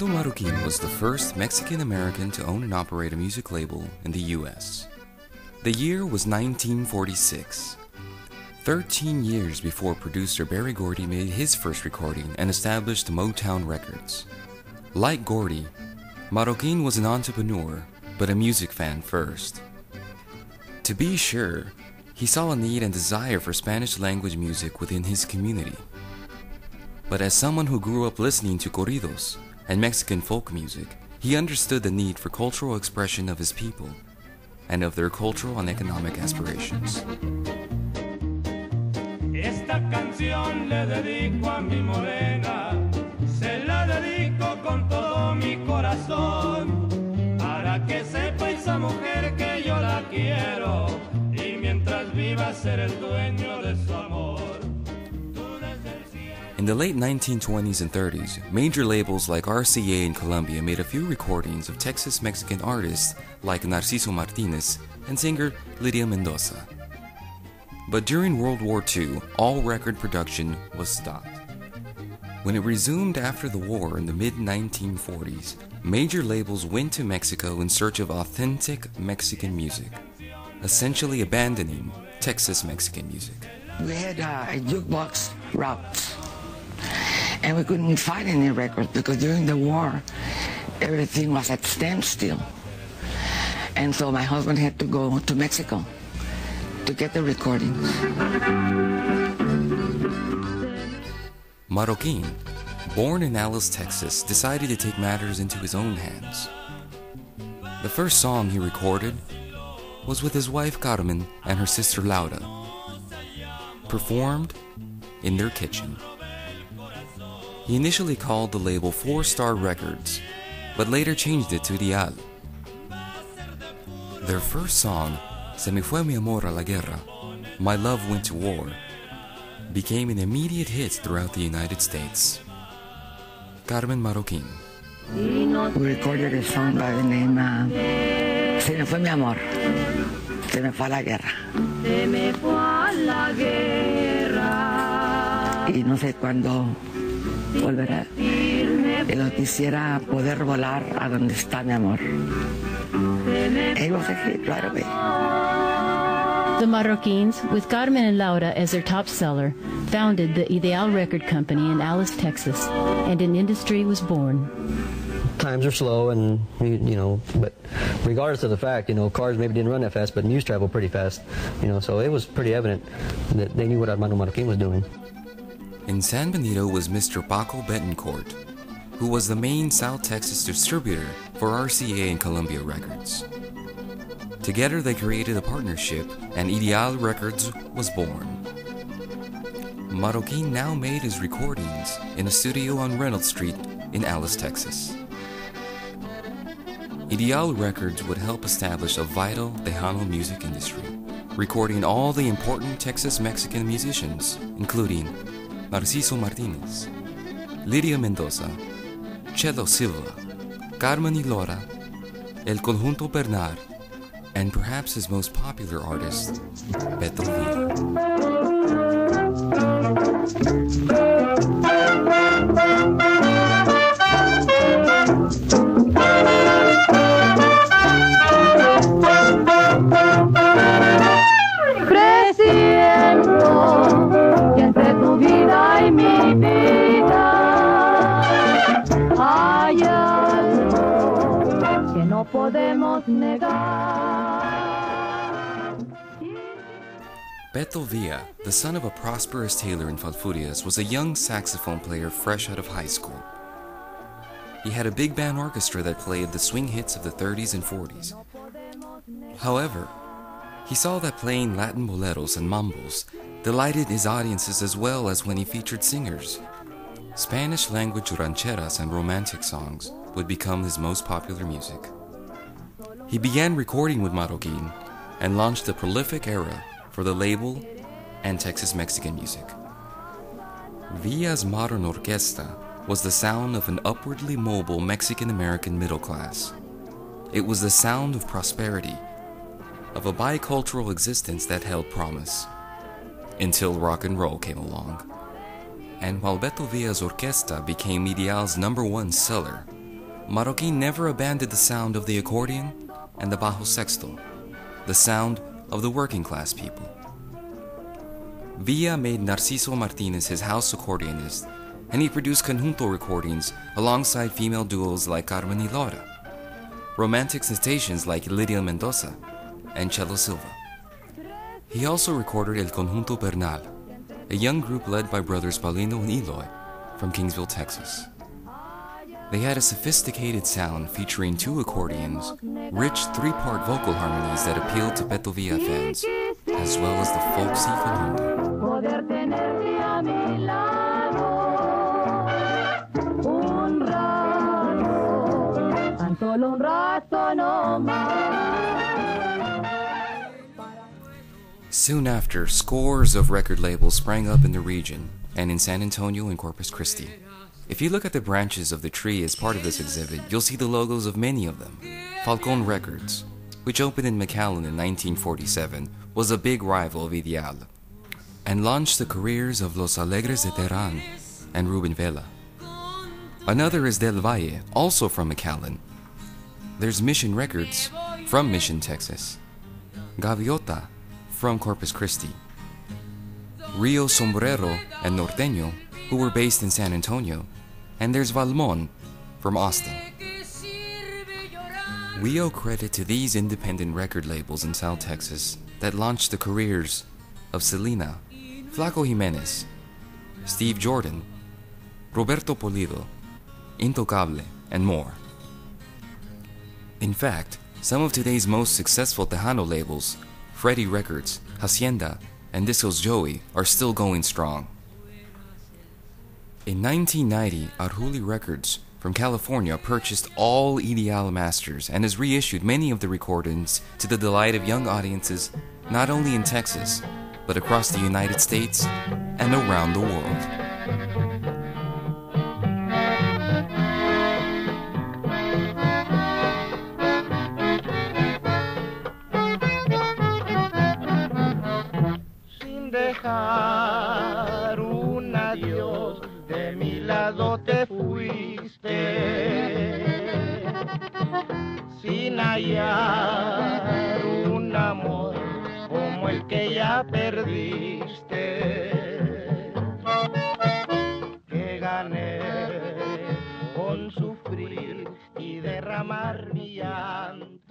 Marroquin was the first Mexican-American to own and operate a music label in the U.S. The year was 1946, 13 years before producer Berry Gordy made his first recording and established Motown Records. Like Gordy, Marroquin was an entrepreneur, but a music fan first. To be sure, he saw a need and desire for Spanish-language music within his community. But as someone who grew up listening to corridos and Mexican folk music, he understood the need for cultural expression of his people and of their cultural and economic aspirations. Esta canción le dedico a mi morena, se la dedico con todo mi corazón, para que sepa esa mujer que yo la quiero, y mientras viva ser el dueño de su amor. In the late 1920s and 30s, major labels like RCA in Colombia made a few recordings of Texas-Mexican artists like Narciso Martinez and singer Lydia Mendoza. But during World War II, all record production was stopped. When it resumed after the war in the mid-1940s, major labels went to Mexico in search of authentic Mexican music, essentially abandoning Texas-Mexican music. We had a jukebox route. And we couldn't find any records because during the war, everything was at standstill. And so my husband had to go to Mexico to get the recordings. Marroquin, born in Alice, Texas, decided to take matters into his own hands. The first song he recorded was with his wife Carmen and her sister Laura, performed in their kitchen. He initially called the label 4-Star Records, but later changed it to Ideal. Their first song, Se me fue mi amor a la guerra, My Love Went to War, became an immediate hit throughout the United States. Carmen Marroquin. We recorded a song by the name Se me fue mi amor, se me fue a la guerra. Se me fue a la guerra. Y no sé cuándo volverá. Pero quisiera poder volar a donde está mi amor. It was a hit right away. The Marroquins, with Carmen and Laura as their top seller, founded the Ideal Record Company in Alice, Texas, and an industry was born. Times are slow, and but regardless of the fact, cars maybe didn't run that fast, but news traveled pretty fast, so it was pretty evident that they knew what Armando Marroquin was doing. In San Benito was Mr. Paco Betancourt, who was the main South Texas distributor for RCA and Columbia Records. Together they created a partnership, and Ideal Records was born. Marroquin now made his recordings in a studio on Reynolds Street in Alice, Texas. Ideal Records would help establish a vital Tejano music industry, recording all the important Texas-Mexican musicians, including Narciso Martinez, Lydia Mendoza, Chelo Silva, Carmen y Laura, El Conjunto Bernard, and perhaps his most popular artist, Beto Villa. Beto Villa, the son of a prosperous tailor in Falfurrias, was a young saxophone player fresh out of high school. He had a big band orchestra that played the swing hits of the 30s and 40s. However, he saw that playing Latin boleros and mambos delighted his audiences as well as when he featured singers. Spanish-language rancheras and romantic songs would become his most popular music. He began recording with Marroquin, and launched a prolific era for the label and Texas Mexican music. Villa's modern orquesta was the sound of an upwardly mobile Mexican-American middle class. It was the sound of prosperity, of a bicultural existence that held promise, until rock and roll came along. And while Beto Villa's orquesta became Ideal's #1 seller, Marroquin never abandoned the sound of the accordion and the bajo sexto, the sound of the working class people. Villa made Narciso Martinez his house accordionist, and he produced conjunto recordings alongside female duos like Carmen y Laura, romantic sensations like Lydia Mendoza and Chelo Silva. He also recorded El Conjunto Bernal, a young group led by brothers Paulino and Eloy from Kingsville, Texas. They had a sophisticated sound featuring 2 accordions, rich 3-part vocal harmonies that appealed to Beto Villa fans, as well as the folksy conjunto. Soon after, scores of record labels sprang up in the region and in San Antonio and Corpus Christi. If you look at the branches of the tree as part of this exhibit, you'll see the logos of many of them. Falcon Records, which opened in McAllen in 1947, was a big rival of Ideal, and launched the careers of Los Alegres de Terán and Ruben Vela. Another is Del Valle, also from McAllen. There's Mission Records, from Mission, Texas. Gaviota, from Corpus Christi. Rio Sombrero and Norteño, who were based in San Antonio. And there's Valmon, from Austin. We owe credit to these independent record labels in South Texas that launched the careers of Selena, Flaco Jimenez, Steve Jordan, Roberto Polido, Intocable, and more. In fact, some of today's most successful Tejano labels, Freddie Records, Hacienda, and Discos Joey, are still going strong. In 1990, Arjuli Records from California purchased all Ideal masters and has reissued many of the recordings to the delight of young audiences not only in Texas, but across the United States and around the world. Sin dejar un adiós, de mi lado te fuiste, sin hallar un amor como el que ya perdiste, que gané con sufrir y derramar mi llanto.